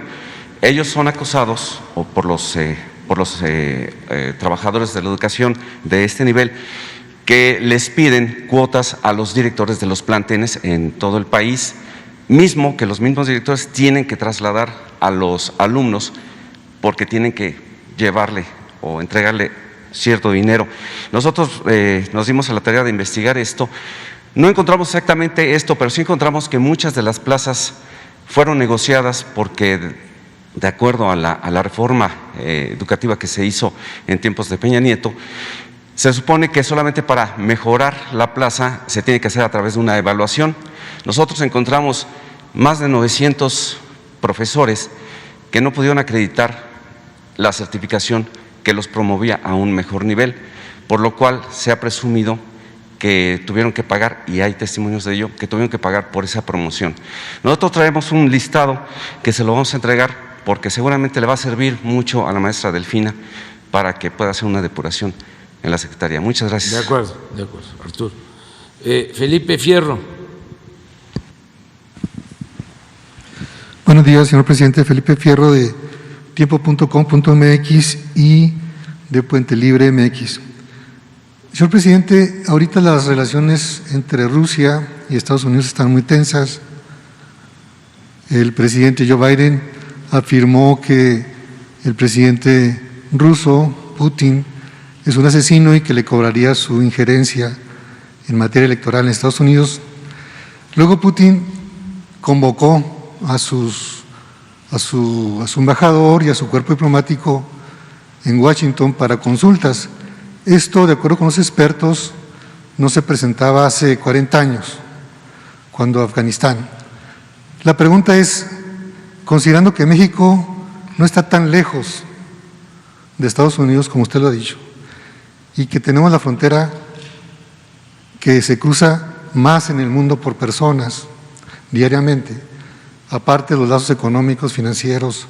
ellos son acusados por los trabajadores de la educación de este nivel, que les piden cuotas a los directores de los planteles en todo el país, mismo que los mismos directores tienen que trasladar a los alumnos porque tienen que llevarle o entregarle cierto dinero. Nosotros nos dimos a la tarea de investigar esto. No encontramos exactamente esto, pero sí encontramos que muchas de las plazas fueron negociadas porque, de acuerdo a la reforma educativa que se hizo en tiempos de Peña Nieto, se supone que solamente para mejorar la plaza se tiene que hacer a través de una evaluación. Nosotros encontramos más de 900 profesores que no pudieron acreditar la certificación que los promovía a un mejor nivel, por lo cual se ha presumido que tuvieron que pagar, y hay testimonios de ello, que tuvieron que pagar por esa promoción. Nosotros traemos un listado que se lo vamos a entregar porque seguramente le va a servir mucho a la maestra Delfina para que pueda hacer una depuración en la Secretaría. Muchas gracias. De acuerdo, Arturo. Felipe Fierro. Buenos días, señor presidente. Felipe Fierro, de tiempo.com.mx y de Puente Libre MX. Señor presidente, ahorita las relaciones entre Rusia y Estados Unidos están muy tensas. El presidente Joe Biden afirmó que el presidente ruso, Putin, es un asesino y que le cobraría su injerencia en materia electoral en Estados Unidos. Luego Putin convocó a su embajador y a su cuerpo diplomático en Washington para consultas. Esto, de acuerdo con los expertos, no se presentaba hace 40 años, cuando Afganistán. La pregunta es, considerando que México no está tan lejos de Estados Unidos como usted lo ha dicho, y que tenemos la frontera que se cruza más en el mundo por personas diariamente, aparte de los lazos económicos, financieros,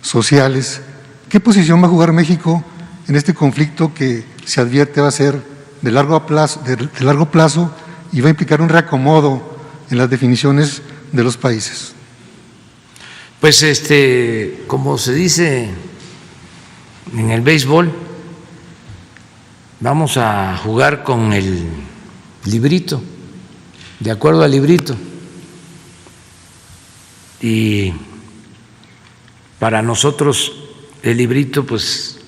sociales, ¿qué posición va a jugar México en este conflicto que se advierte va a ser de largo plazo y va a implicar un reacomodo en las definiciones de los países? Pues como se dice en el béisbol, vamos a jugar con el librito, de acuerdo al librito. Y para nosotros el librito pues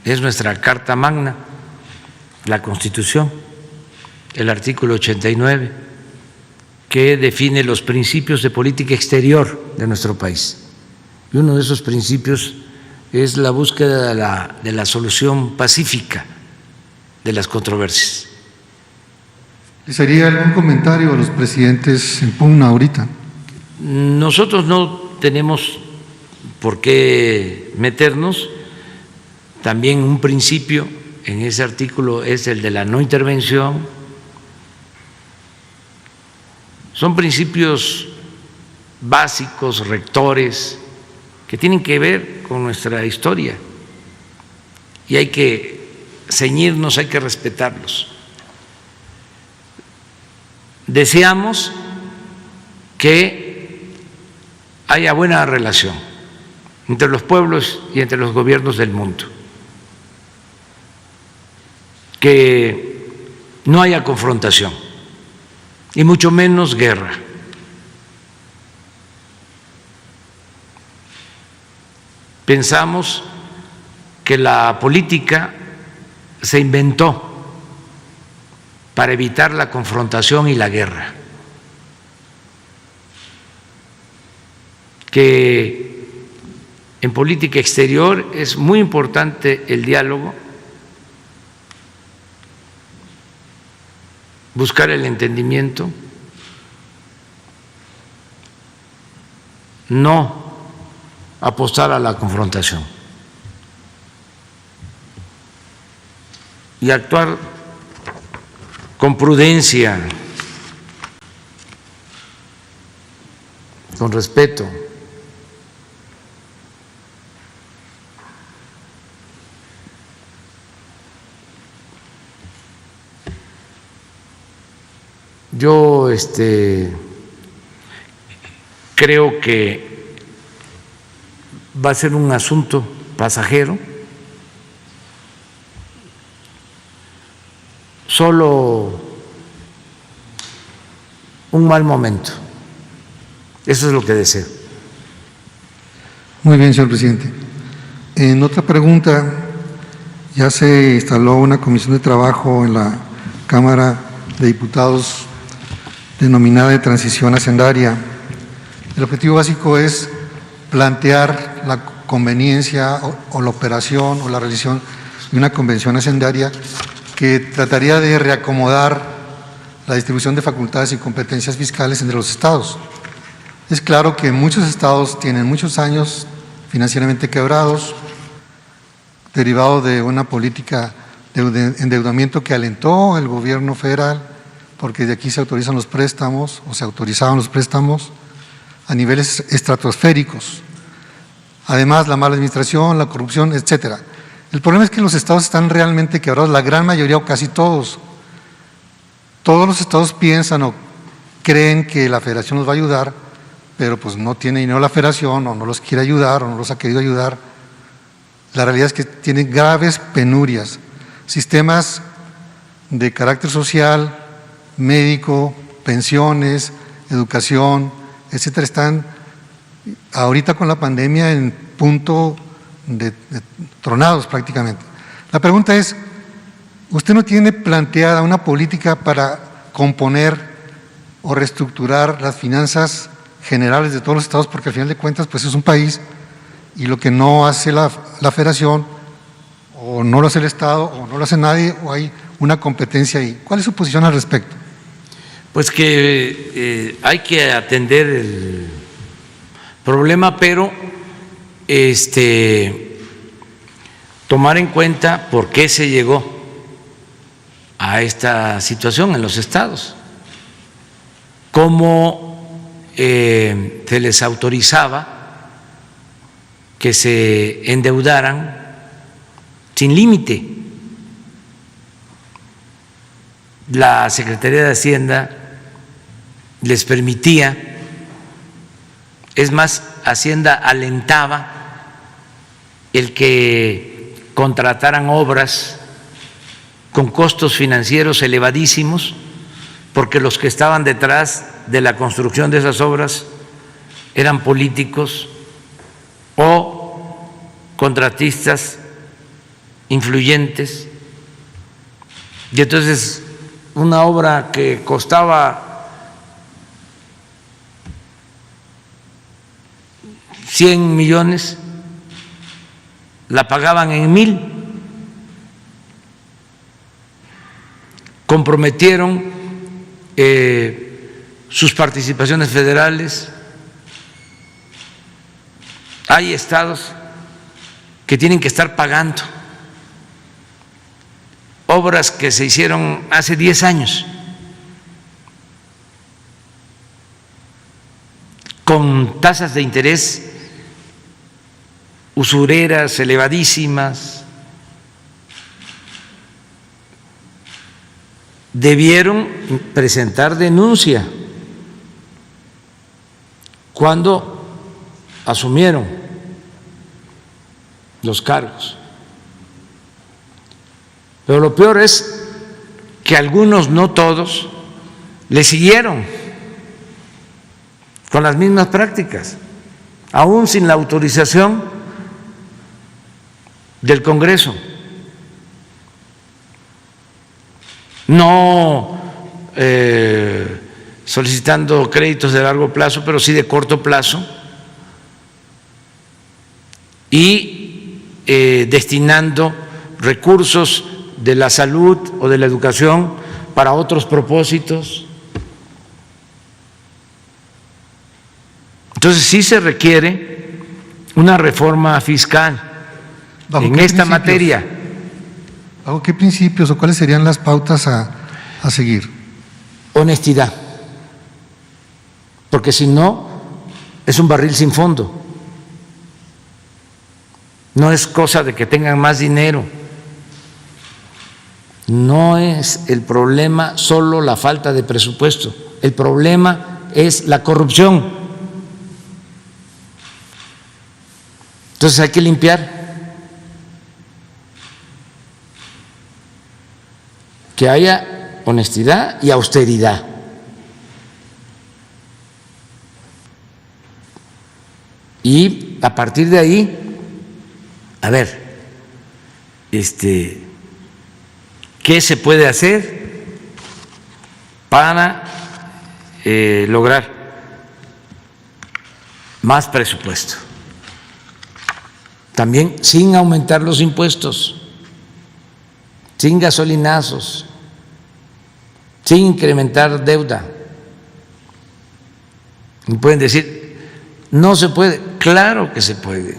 es nuestra carta magna, la Constitución, el artículo 89, que define los principios de política exterior de nuestro país. Y uno de esos principios es la búsqueda de la solución pacífica de las controversias. ¿Les haría algún comentario a los presidentes en pugna ahorita? Nosotros no tenemos por qué meternos. También un principio en ese artículo es el de la no intervención. Son principios básicos, rectores, que tienen que ver con nuestra historia y hay que ceñirnos, hay que respetarlos. Deseamos que haya buena relación entre los pueblos y entre los gobiernos del mundo, que no haya confrontación y mucho menos guerra. Pensamos que la política se inventó para evitar la confrontación y la guerra, que en política exterior es muy importante el diálogo, buscar el entendimiento, no apostar a la confrontación y actuar con prudencia, con respeto. Yo creo que va a ser un asunto pasajero, solo un mal momento. Eso es lo que deseo. Muy bien, señor presidente. En otra pregunta, ya se instaló una comisión de trabajo en la Cámara de Diputados denominada de transición hacendaria. El objetivo básico es plantear la conveniencia o la operación o la realización de una convención hacendaria que trataría de reacomodar la distribución de facultades y competencias fiscales entre los estados. Es claro que muchos estados tienen muchos años financieramente quebrados, derivado de una política de endeudamiento que alentó el gobierno federal, porque de aquí se autorizan los préstamos o se autorizaban los préstamos a niveles estratosféricos. Además, la mala administración, la corrupción, etcétera. El problema es que los estados están realmente quebrados, la gran mayoría o casi todos. Todos los estados piensan o creen que la federación los va a ayudar, pero pues no tiene dinero la federación, o no los quiere ayudar, o no los ha querido ayudar. La realidad es que tienen graves penurias. Sistemas de carácter social, médico, pensiones, educación, etcétera, están ahorita con la pandemia en punto de tronados prácticamente. La pregunta es, ¿usted no tiene planteada una política para componer o reestructurar las finanzas generales de todos los estados? Porque al final de cuentas pues es un país y lo que no hace la federación o no lo hace el estado o no lo hace nadie o hay una competencia ahí. ¿Cuál es su posición al respecto? Pues que hay que atender el problema, pero tomar en cuenta por qué se llegó a esta situación en los estados, cómo se les autorizaba que se endeudaran sin límite. La Secretaría de Hacienda les permitía, es más, Hacienda alentaba el que contrataran obras con costos financieros elevadísimos, porque los que estaban detrás de la construcción de esas obras eran políticos o contratistas influyentes. Y entonces una obra que costaba 100 millones la pagaban en 1,000. Comprometieron sus participaciones federales. Hay estados que tienen que estar pagando obras que se hicieron hace 10 años con tasas de interés usureras elevadísimas. Debieron presentar denuncia cuando asumieron los cargos. Pero lo peor es que algunos, no todos, le siguieron con las mismas prácticas, aún sin la autorización del Congreso. No solicitando créditos de largo plazo, pero sí de corto plazo, y destinando recursos de la salud o de la educación para otros propósitos. Entonces sí se requiere una reforma fiscal en esta materia. ¿Bajo qué principios o cuáles serían las pautas a seguir? Honestidad, porque si no es un barril sin fondo. No es cosa de que tengan más dinero. No es el problema solo la falta de presupuesto, el problema es la corrupción. Entonces hay que limpiar, que haya honestidad y austeridad. Y a partir de ahí, a ver, ¿qué se puede hacer para lograr más presupuesto? También sin aumentar los impuestos, sin gasolinazos, sin incrementar deuda. Y pueden decir, no se puede. Claro que se puede.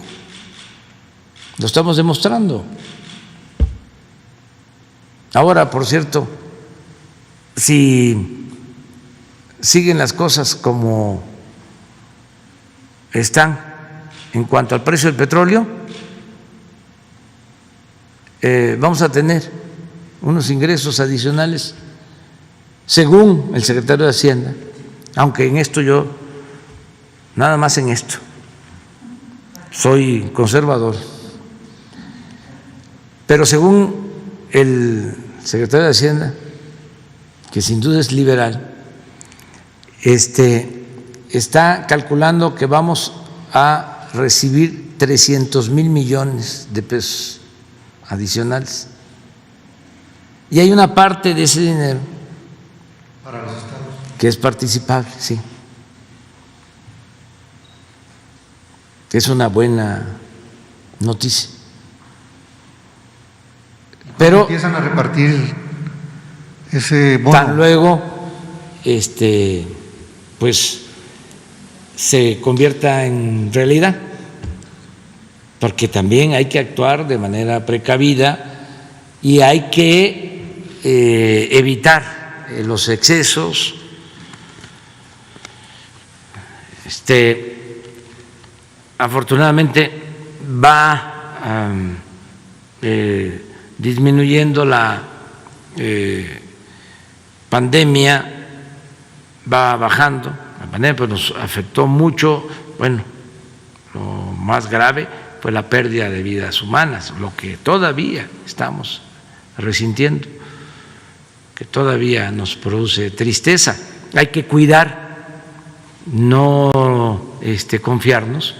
Lo estamos demostrando. Ahora, por cierto, si siguen las cosas como están, en cuanto al precio del petróleo, vamos a tener unos ingresos adicionales, según el secretario de Hacienda, aunque en esto yo, nada más en esto, soy conservador, pero según el secretario de Hacienda, que sin duda es liberal, está calculando que vamos a recibir 300,000 millones de pesos adicionales. Y hay una parte de ese dinero Para los estados. que es participable, sí. Es una buena noticia. Pero Empiezan a repartir ese bono. tan luego pues se convierta en realidad, porque también hay que actuar de manera precavida y hay que evitar los excesos. Afortunadamente va disminuyendo la pandemia, va bajando. La pandemia pues nos afectó mucho. Bueno, lo más grave fue la pérdida de vidas humanas, lo que todavía estamos resintiendo, que todavía nos produce tristeza. Hay que cuidar, no confiarnos,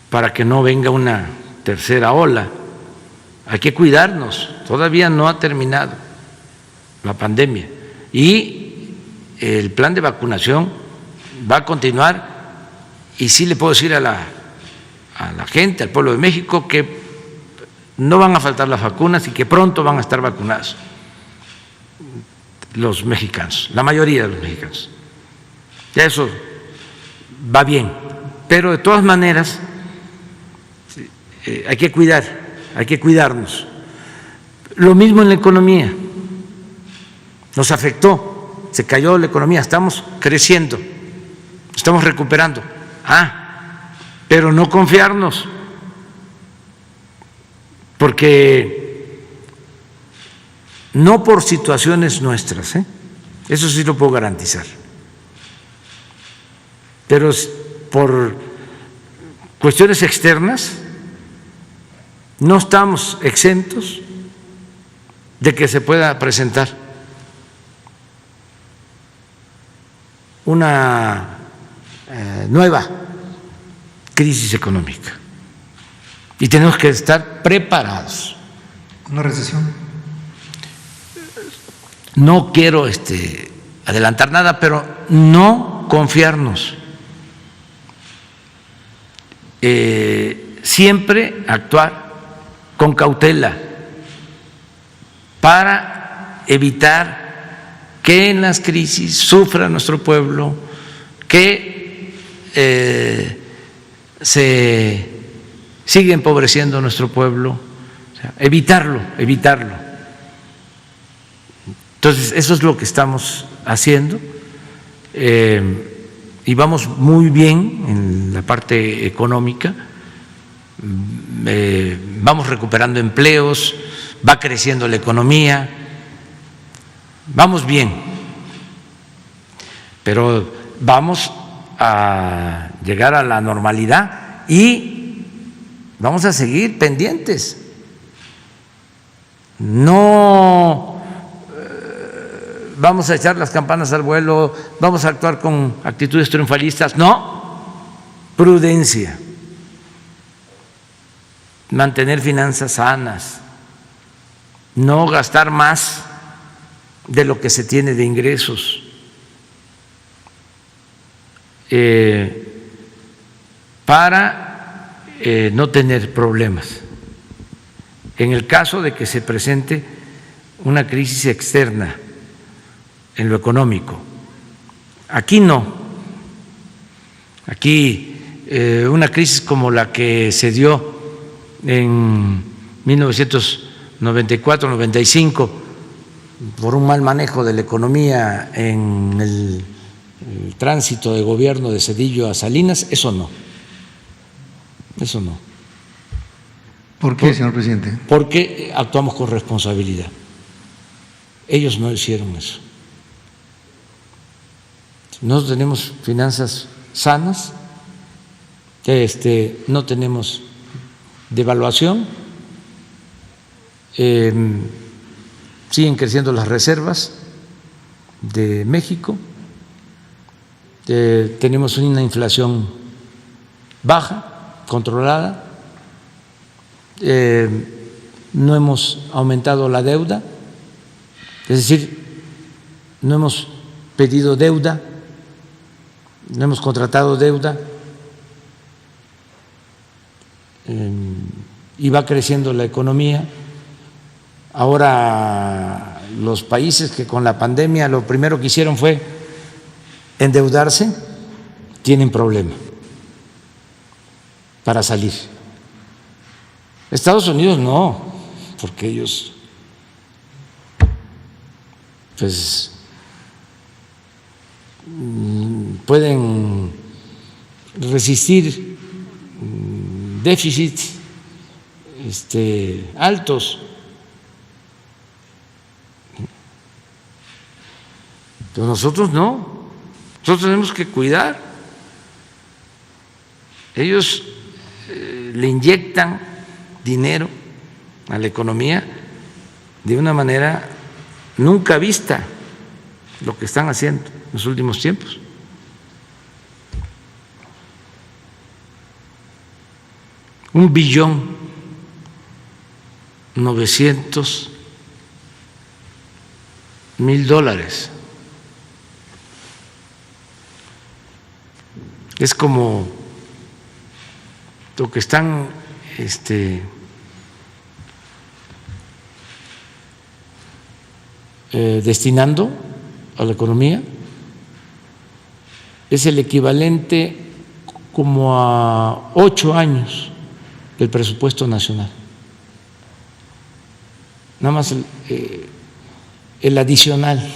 para que no venga una tercera ola. Hay que cuidarnos, todavía no ha terminado la pandemia y el plan de vacunación va a continuar. Y sí le puedo decir a la gente, al pueblo de México, que no van a faltar las vacunas y que pronto van a estar vacunados los mexicanos, la mayoría de los mexicanos. Ya eso va bien, pero de todas maneras hay que cuidarnos. Lo mismo en la economía, nos afectó, se cayó la economía, estamos creciendo, estamos recuperando. Pero no confiarnos, porque no por situaciones nuestras, eso sí lo puedo garantizar, pero por cuestiones externas no estamos exentos de que se pueda presentar una nueva crisis económica y tenemos que estar preparados. Una recesión. No quiero adelantar nada, pero no confiarnos. Siempre actuar con cautela para evitar que en las crisis sufra nuestro pueblo, que se sigue empobreciendo nuestro pueblo, o sea, evitarlo. Entonces, eso es lo que estamos haciendo y vamos muy bien en la parte económica, vamos recuperando empleos, va creciendo la economía, vamos bien, pero vamos a llegar a la normalidad y vamos a seguir pendientes. No vamos a echar las campanas al vuelo, vamos a actuar con actitudes triunfalistas, no, prudencia, mantener finanzas sanas, no gastar más de lo que se tiene de ingresos, para no tener problemas. En el caso de que se presente una crisis externa en lo económico, aquí no, aquí una crisis como la que se dio en 1994-95 por un mal manejo de la economía en el tránsito de gobierno de Zedillo a Salinas, eso no. Eso no. ¿Por qué, señor presidente? Porque actuamos con responsabilidad. Ellos no hicieron eso. Nosotros tenemos finanzas sanas, no tenemos devaluación, siguen creciendo las reservas de México, tenemos una inflación baja, controlada, no hemos aumentado la deuda, es decir, no hemos pedido deuda, no hemos contratado deuda, y va creciendo la economía. Ahora los países que con la pandemia lo primero que hicieron fue endeudarse, tienen problema para salir. Estados Unidos no, porque ellos pues pueden resistir déficits altos, pero nosotros no, nosotros tenemos que cuidar. Ellos le inyectan dinero a la economía de una manera nunca vista, lo que están haciendo en los últimos tiempos. $1.900.000. Es como lo que están destinando a la economía, es el equivalente como a 8 años del presupuesto nacional. Nada más el adicional.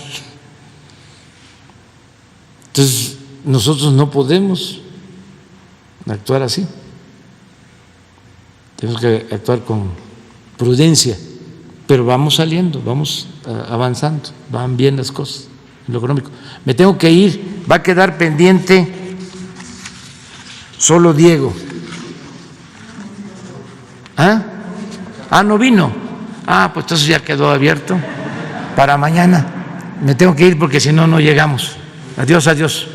Entonces, nosotros no podemos actuar así. Tenemos que actuar con prudencia, pero vamos saliendo, vamos avanzando, van bien las cosas en lo económico. Me tengo que ir, va a quedar pendiente solo Diego. No vino. Pues entonces ya quedó abierto para mañana. Me tengo que ir porque si no, no llegamos. Adiós, adiós.